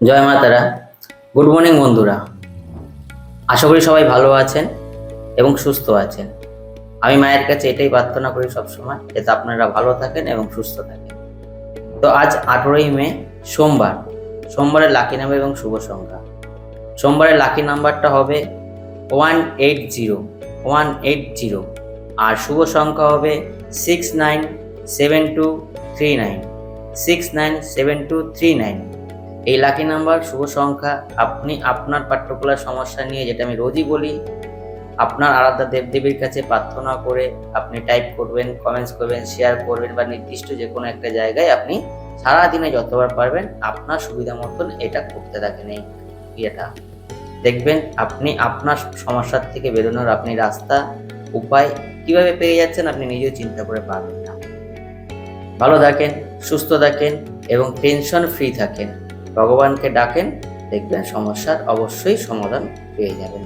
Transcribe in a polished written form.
জয় মা তারা। Good morning বন্ধুরা, আশা করি সবাই ভালো আছেন এবং সুস্থ আছেন। আমি মায়ের কাছে এটাই প্রার্থনা করি সবসময়, যাতে আপনারা ভালো থাকেন এবং সুস্থ থাকেন। তো আজ 18ই মে, সোমবার। সোমবারের লাকি নাম্বার এবং শুভ সংখ্যা। সোমবারের লাকি নাম্বারটা হবে 180 আর শুভ সংখ্যা হবে 697239 697239। এই লাকি নাম্বার, শুভ সংখ্যা, আপনি আপনার পার্টিকুলার সমস্যা নিয়ে, যেটা আমি রোজই বলি, আপনার আলাদা দেবদেবীর কাছে প্রার্থনা করে আপনি টাইপ করবেন, কমেন্টস করবেন, শেয়ার করবেন, বা নির্দিষ্ট যে কোনো একটা জায়গায় আপনি সারাদিনে যতবার পারবেন আপনার সুবিধা মতন এটা করতে থাকেন। এই ইয়েটা দেখবেন আপনি আপনার সমস্যার থেকে বেরোনোর আপনি রাস্তা, উপায় কিভাবে পেয়ে যাচ্ছেন আপনি নিজেও চিন্তা করে পারবেন না। ভালো থাকেন, সুস্থ থাকেন এবং টেনশন ফ্রি থাকেন। ভগবানকে ডাকেন, দেখবেন সমস্যার অবশ্যই সমাধান পেয়ে যাবেন।